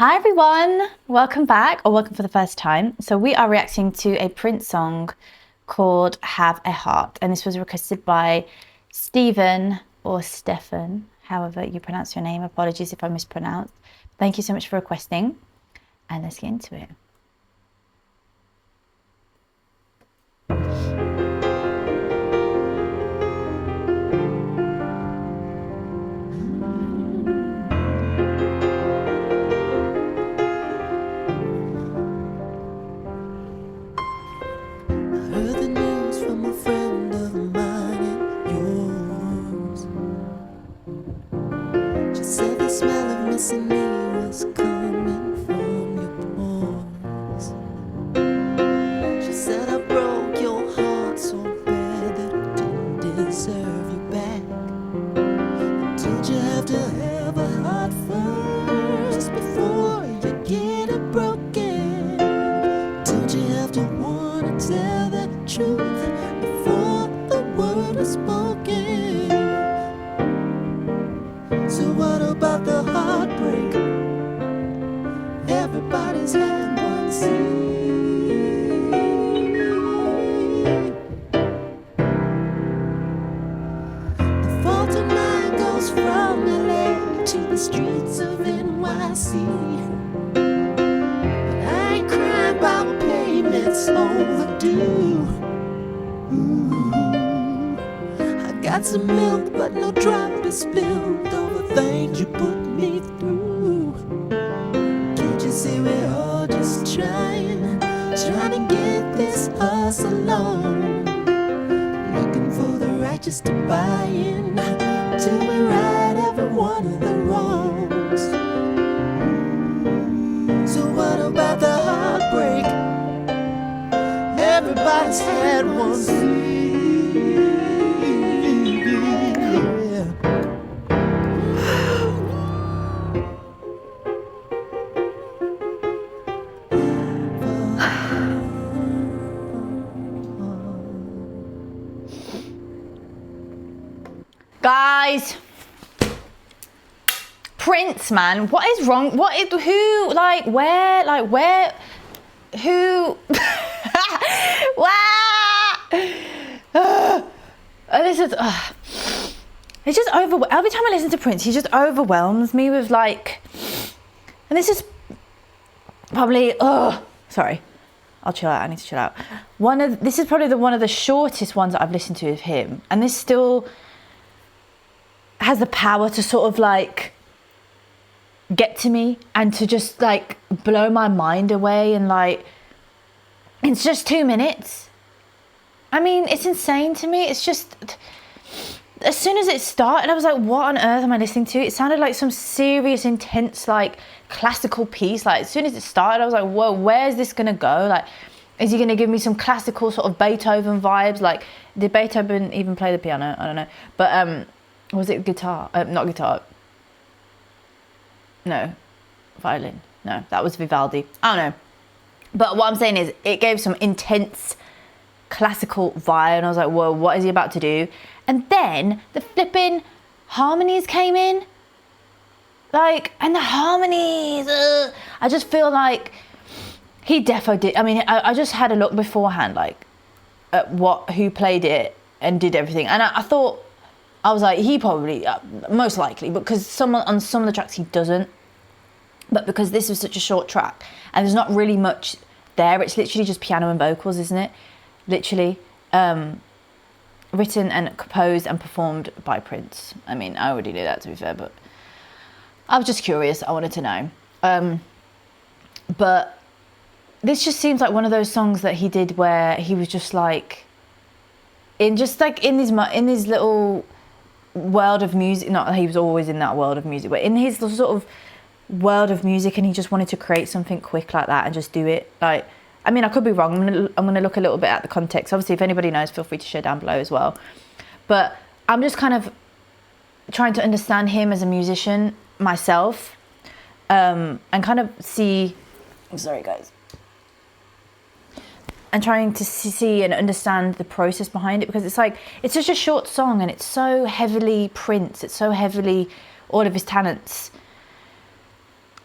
Hi everyone, welcome back, or welcome for the first time. So we are reacting to a Prince song called Have a Heart, and this was requested by Stephen or Stefan, however you pronounce your name. Apologies if I mispronounced. Thank you so much for requesting, and let's get into it. Heard the news from a friend of mine and yours. She said the smell of missing me was coming from your pores. She said I broke your heart so bad that I didn't deserve you back. Don't you have to have a heart first before you get it broken? Don't you have to wanna tell the truth before the word is spoken? So what about the heartbreak? Everybody's had one scene. The fault of mine goes from LA to the streets of NYC. But I ain't crying about payments overdue. Ooh, I got some milk, but no drop is spilled over things you put me through. Can't you see we're all just trying to get this us alone? Looking for the righteous to buy in till we right every one of the wrongs. So what about the heartbreak? Everybody's had one scene. Yeah. Guys, Prince, man, what is wrong? What is, who, like, where, who, this is, it's just every time I listen to Prince, he just overwhelms me with, like, and this is probably, sorry, I'll chill out, I need to chill out. This is probably one of the shortest ones that I've listened to of him, and this still has the power to sort of like get to me and to just like blow my mind away, and like it's just 2 minutes. I mean, it's insane to me. It's just, as soon as it started, I was like, what on earth am I listening to? It sounded like some serious, intense, like classical piece. Like as soon as it started, I was like, whoa, where's this gonna go? Like, is he gonna give me some classical sort of Beethoven vibes? Like, did Beethoven even play the piano? I don't know, but was it guitar? Not guitar. No, violin. No, that was Vivaldi. I don't know. But what I'm saying is, it gave some intense classical vibe, and I was like, whoa, what is he about to do? And then the flipping harmonies came in. Like, and the harmonies, I just feel like he defo did. I mean, I just had a look beforehand, like, at who played it and did everything. And I thought, I was like, he probably, most likely, because on some of the tracks he doesn't. But because this was such a short track and there's not really much there, it's literally just piano and vocals, isn't it? Literally. Written and composed and performed by Prince. I mean, I already knew that, to be fair, but I was just curious. I wanted to know. But this just seems like one of those songs that he did where he was just like, in this little world of music, not that he was always in that world of music, but in his sort of world of music, and he just wanted to create something quick like that and just do it. Like, I mean, I could be wrong. I'm gonna look a little bit at the context. Obviously, if anybody knows, feel free to share down below as well. But I'm just kind of trying to understand him as a musician myself, and kind of see, sorry guys, and trying to see and understand the process behind it, because it's like, it's such a short song and it's so heavily Prince, it's so heavily all of his talents,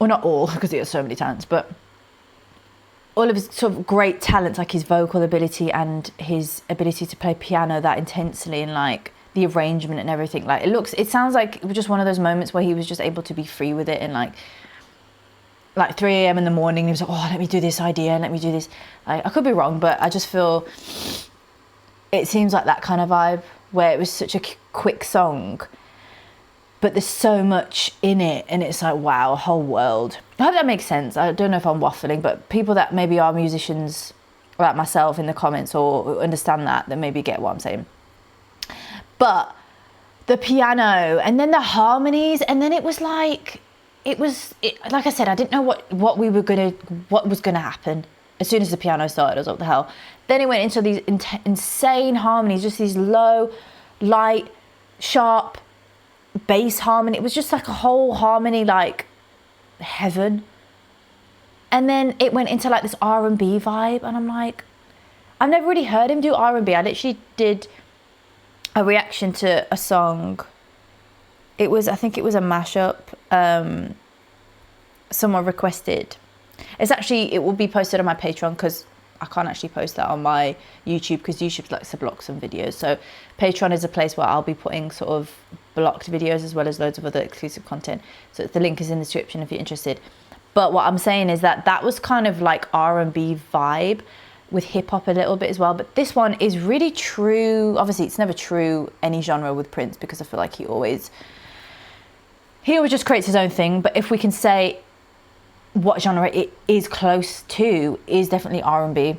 well, not all, because he has so many talents, but all of his sort of great talents, like his vocal ability and his ability to play piano that intensely, and like the arrangement and everything. Like it sounds like it was just one of those moments where he was just able to be free with it, and like 3 a.m. in the morning, he was like, oh, let me do this idea, let me do this. I could be wrong, but I just feel it seems like that kind of vibe, where it was such a quick song, but there's so much in it, and it's like, wow, a whole world. I hope that makes sense. I don't know if I'm waffling, but people that maybe are musicians like myself in the comments, or understand that maybe get what I'm saying. But the piano, and then the harmonies, and then it was like, like I said, I didn't know what was gonna happen. As soon as the piano started, I was like, what the hell? Then it went into these insane harmonies, just these low, light, sharp bass harmony. It was just like a whole harmony, like heaven. And then it went into like this R&B vibe, and I'm like, I've never really heard him do R&B. I literally did a reaction to a song. I think it was a mashup. Someone requested. It will be posted on my Patreon, because I can't actually post that on my YouTube, because YouTube likes to block some videos. So Patreon is a place where I'll be putting sort of blocked videos, as well as loads of other exclusive content. So the link is in the description if you're interested. But what I'm saying is that was kind of like R&B vibe with hip hop a little bit as well. But this one is really true. Obviously, it's never true any genre with Prince, because I feel like he always just creates his own thing. But if we can say what genre it is close to, is definitely R&B.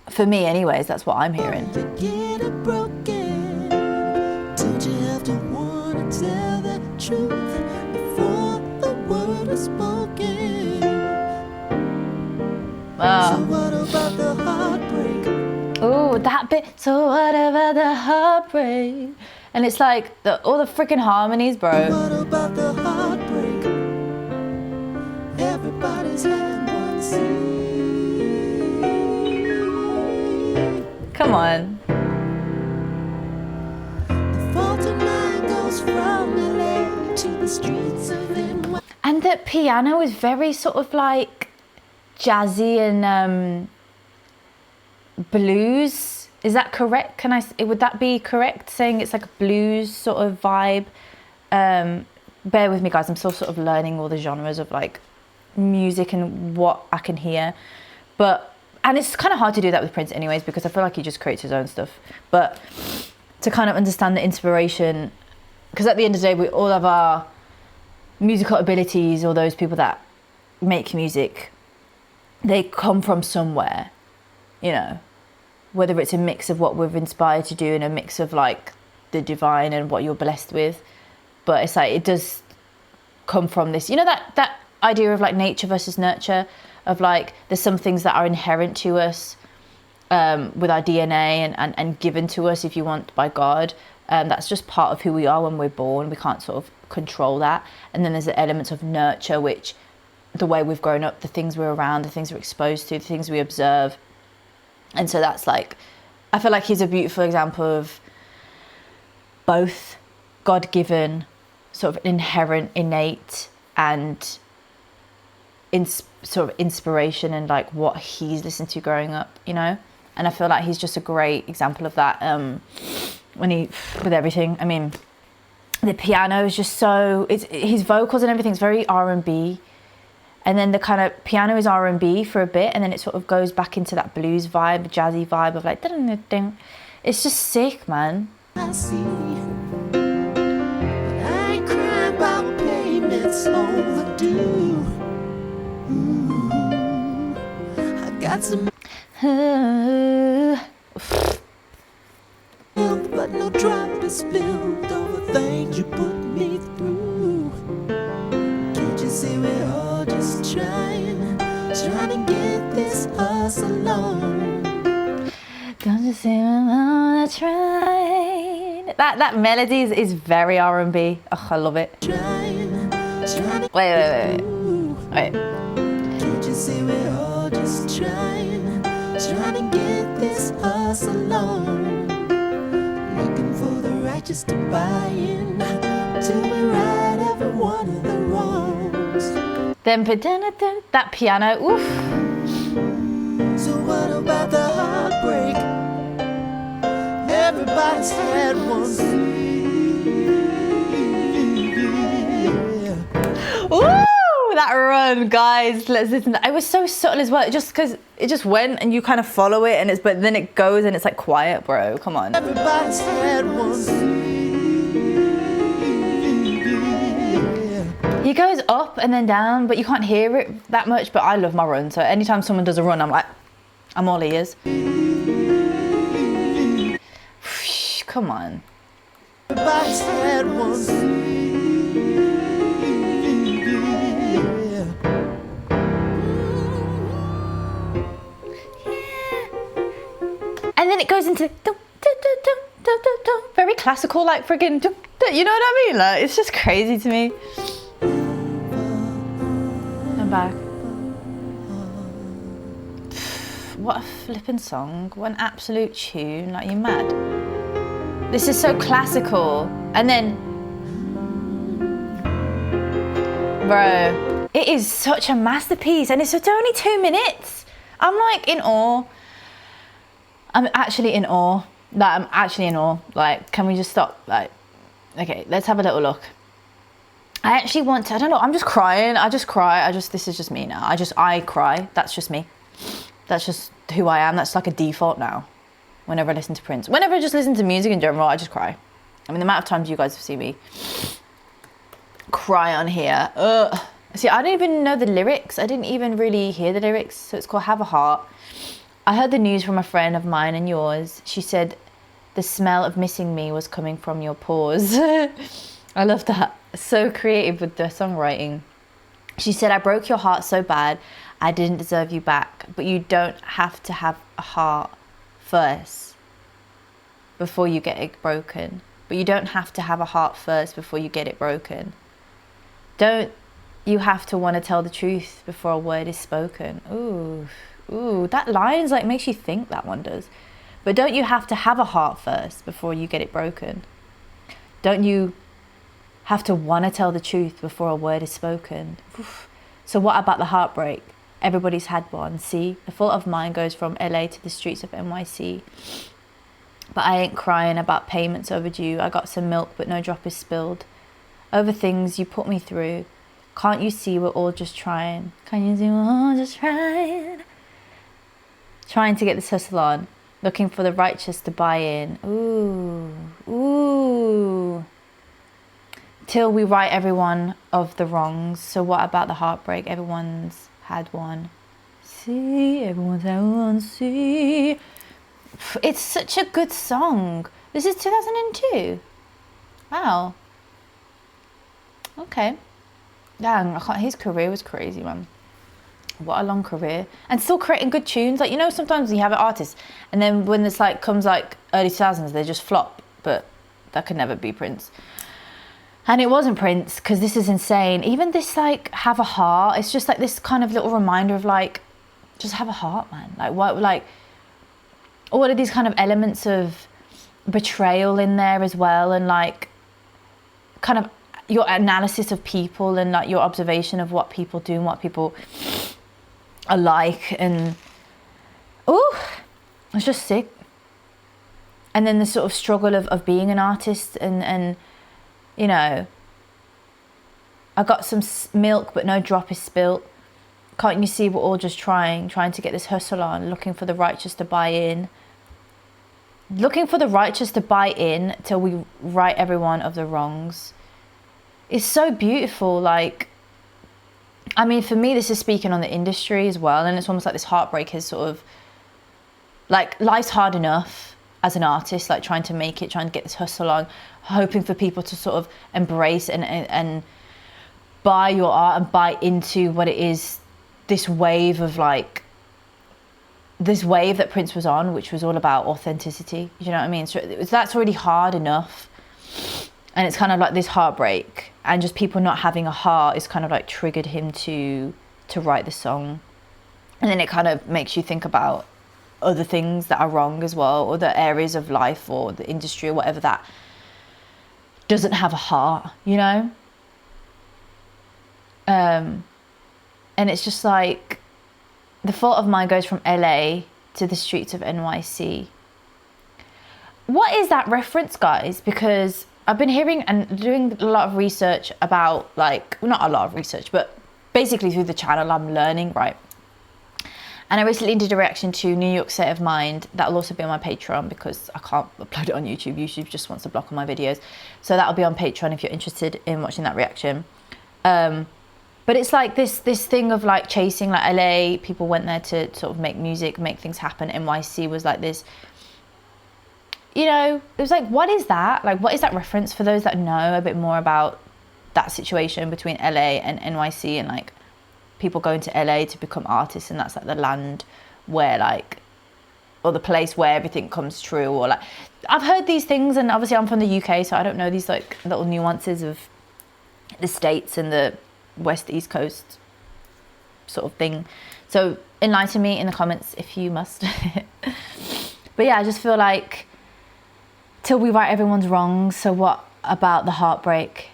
For me anyways, that's what I'm hearing. Get it broken. Don't you have to wanna tell the truth before the word is spoken? So what about the heartbreak? Oh, that bit. So what about the heartbreak? And it's like all the freaking harmonies, bro. What about the heartbreak? Everybody's had one scene. Come on. The faulty line goes from LA to the streets of NY. And the piano is very sort of like jazzy and blues. Is that correct? Would that be correct, saying it's like a blues sort of vibe? Bear with me, guys. I'm still sort of learning all the genres of like music and what I can hear. And it's kind of hard to do that with Prince anyways, because I feel like he just creates his own stuff. But to kind of understand the inspiration, because at the end of the day, we all have our musical abilities, or those people that make music, they come from somewhere, you know, whether it's a mix of what we're inspired to do and a mix of like the divine and what you're blessed with. But it's like, it does come from this, you know, that idea of like nature versus nurture, of like there's some things that are inherent to us with our DNA and given to us, if you want, by God. That's just part of who we are when we're born. We can't sort of control that. And then there's the elements of nurture, which the way we've grown up, the things we're around, the things we're exposed to, the things we observe. And so that's like, I feel like he's a beautiful example of both God-given, sort of inherent, innate, and sort of inspiration, and like what he's listened to growing up, you know. And I feel like he's just a great example of that. With everything, I mean, the piano is just so, his vocals and everything's very R&B, and then the kind of piano is R&B for a bit, and then it sort of goes back into that blues vibe, jazzy vibe of like ding, ding, ding. It's just sick, man. I see, but I ain't crying about payments overdue. I got some milk, but no drop is spilled over things you put me through. Can't you see we're all just trying to get this us alone? Don't you see that's right. That melody is very R&B. Oh, I love it. Trying to Wait. Can't you see we're all just trying to get this us alone? Looking for the righteous to buy in till we right every one of the wrongs. Then that piano, oof. So what about the heartbreak? Everybody's had one. Ooh, that run, guys. Let's listen. It was so subtle as well. Just because it just went and you kind of follow it, and but then it goes and it's like quiet, bro. Come on. Everybody's had one. He goes up and then down, but you can't hear it that much. But I love my run, so anytime someone does a run, I'm like, I'm all ears. Come on. Everybody's had one. And then it goes into very classical, like friggin', you know what I mean? Like, it's just crazy to me. I'm back. What a flippin' song. What an absolute tune. Like, you mad? This is so classical. And then, bro, it is such a masterpiece. And it's only 2 minutes. I'm like in awe. I'm actually in awe. Like, I'm actually in awe. Like, can we just stop? Like, okay, let's have a little look. I actually want to, I don't know, I'm just crying. I just cry. This is just me now. I cry. That's just me. That's just who I am. That's like a default now. Whenever I listen to Prince. Whenever I just listen to music in general, I just cry. I mean, the amount of times you guys have seen me cry on here. Ugh. See, I didn't even know the lyrics. I didn't even really hear the lyrics. So it's called Have a Heart. I heard the news from a friend of mine and yours. She said the smell of missing me was coming from your pores. I love that. So creative with the songwriting. She said, I broke your heart so bad, I didn't deserve you back. But you don't have to have a heart first before you get it broken. But you don't have to have a heart first before you get it broken. Don't you have to want to tell the truth before a word is spoken. Ooh, that line is like, makes you think, that one does. But don't you have to have a heart first before you get it broken? Don't you have to want to tell the truth before a word is spoken? Oof. So what about the heartbreak? Everybody's had one. See, the fault of mine goes from LA to the streets of NYC. But I ain't crying about payments overdue. I got some milk, but no drop is spilled. Over things you put me through. Can't you see we're all just trying? Can't you see we're all just trying? Trying to get this hustle on. Looking for the righteous to buy in. Ooh. Till we right everyone of the wrongs. So what about the heartbreak? Everyone's had one. See, everyone's had one. See. It's such a good song. This is 2002. Wow. Okay. Dang, his career was crazy, man. What a long career. And still creating good tunes. Like, you know, sometimes you have an artist and then when this like comes like early 2000s, they just flop. But that could never be Prince. And it wasn't Prince, because this is insane. Even this like Have a Heart, it's just like this kind of little reminder of like, just have a heart, man. Like what, like all of these kind of elements of betrayal in there as well. And like kind of your analysis of people and like your observation of what people do and what people are like. And it's just sick. And then the sort of struggle of being an artist and you know, I got some milk but no drop is spilt. Can't you see we're all just trying to get this hustle on, looking for the righteous to buy in. Looking for the righteous to buy in till we right everyone of the wrongs. It's so beautiful. Like, I mean, for me, this is speaking on the industry as well. And it's almost like this heartbreak has sort of, like, life's hard enough as an artist, like trying to make it, trying to get this hustle on, hoping for people to sort of embrace and buy your art and buy into what it is, this wave of like, this wave that Prince was on, which was all about authenticity. You know what I mean? So that's already hard enough. And it's kind of like this heartbreak and just people not having a heart is kind of like triggered him to write the song. And then it kind of makes you think about other things that are wrong as well, or the areas of life or the industry or whatever that doesn't have a heart, you know? And it's just like, the thought of mine goes from LA to the streets of NYC. What is that reference, guys? Because I've been hearing and doing a lot of research about, like, well, not a lot of research, but basically through the channel I'm learning, right? And I recently did a reaction to New York State of Mind. That will also be on my Patreon because I can't upload it on YouTube. YouTube just wants to block all my videos. So that'll be on Patreon if you're interested in watching that reaction. But it's like this thing of like chasing, like LA, people went there to sort of make music, make things happen. NYC was like this, you know, it was like, what is that? Like, what is that reference for those that know a bit more about that situation between LA and NYC, and like people going to LA to become artists, and that's like the land where like, or the place where everything comes true, or like, I've heard these things, and obviously I'm from the UK, so I don't know these like little nuances of the States and the West East Coast sort of thing. So enlighten me in the comments if you must. But yeah, I just feel like till we right everyone's wrongs, so what about the heartbreak?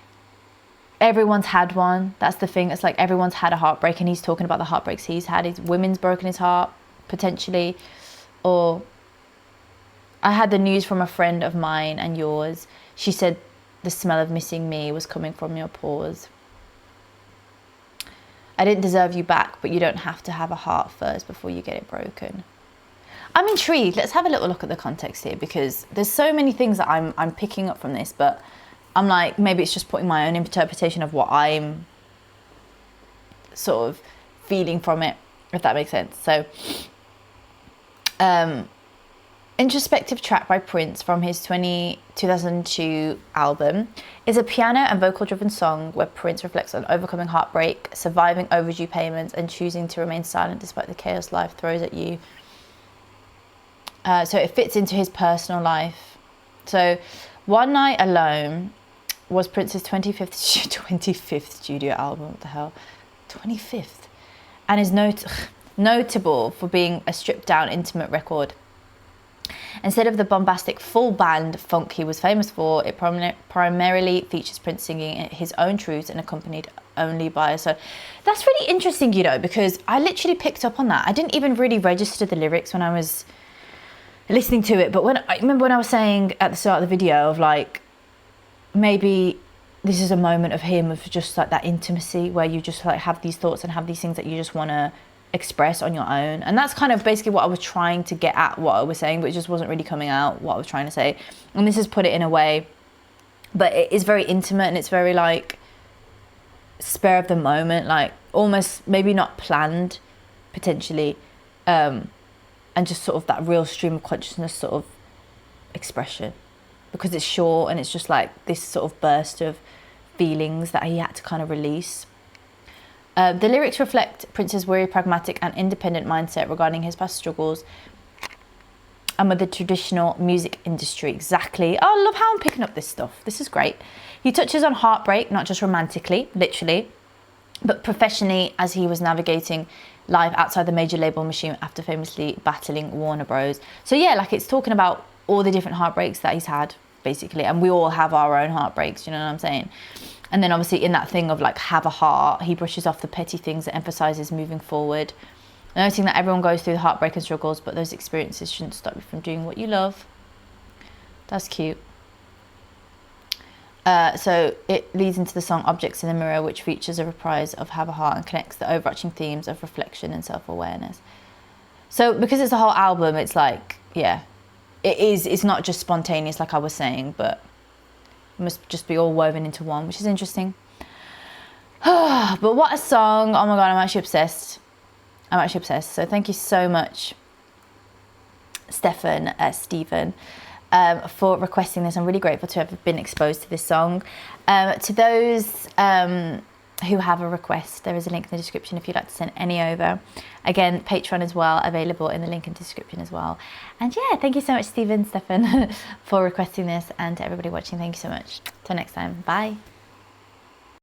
Everyone's had one. That's the thing. It's like everyone's had a heartbreak, and he's talking about the heartbreaks he's had. His women's broken his heart, potentially. Or I had the news from a friend of mine and yours. She said the smell of missing me was coming from your pores. I didn't deserve you back, but you don't have to have a heart first before you get it broken. I'm intrigued. Let's have a little look at the context here, because there's so many things that I'm picking up from this, but I'm like, maybe it's just putting my own interpretation of what I'm sort of feeling from it, if that makes sense. So, introspective track by Prince from his 2002 album is a piano and vocal driven song where Prince reflects on overcoming heartbreak, surviving overdue payments, and choosing to remain silent despite the chaos life throws at you. So it fits into his personal life. So One Night Alone was Prince's 25th studio album. What the hell? 25th. And is notable for being a stripped down intimate record. Instead of the bombastic full band funk he was famous for, it primarily features Prince singing his own truths and accompanied only by a solo. That's really interesting, you know, because I literally picked up on that. I didn't even really register the lyrics when I was listening to it, but when I remember when I was saying at the start of the video of like, maybe this is a moment of him, of just like that intimacy where you just like have these thoughts and have these things that you just want to express on your own. And that's kind of basically what I was trying to get at, what I was saying, but it just wasn't really coming out what I was trying to say. And this has put it in a way, but it is very intimate, and it's very like spur of the moment, like almost maybe not planned potentially, and just sort of that real stream of consciousness sort of expression, because it's short and it's just like this sort of burst of feelings that he had to kind of release. The lyrics reflect Prince's weary, pragmatic and independent mindset regarding his past struggles and with the traditional music industry. Exactly. Oh, I love how I'm picking up this stuff. This is great. He touches on heartbreak, not just romantically, literally, but professionally, as he was navigating life outside the major label machine after famously battling Warner Bros. So yeah, like it's talking about all the different heartbreaks that he's had, basically, and we all have our own heartbreaks, you know what I'm saying? And then obviously in that thing of like have a heart, he brushes off the petty things that emphasizes moving forward, noting that everyone goes through the heartbreak and struggles, but those experiences shouldn't stop you from doing what you love. That's cute. So it leads into the song Objects in the Mirror, which features a reprise of Have a Heart and connects the overarching themes of reflection and self-awareness. So because it's a whole album, it's like, yeah, it's not just spontaneous like I was saying, but it must just be all woven into one, which is interesting. But what a song. Oh my God, I'm actually obsessed. So thank you so much, Stephen, for requesting this. I'm really grateful to have been exposed to this song. To those who have a request, there is a link in the description if you'd like to send any over. Again, Patreon as well, available in the link in the description as well. And yeah, thank you so much, Stephen, for requesting this, and to everybody watching, thank you so much. Till next time, bye.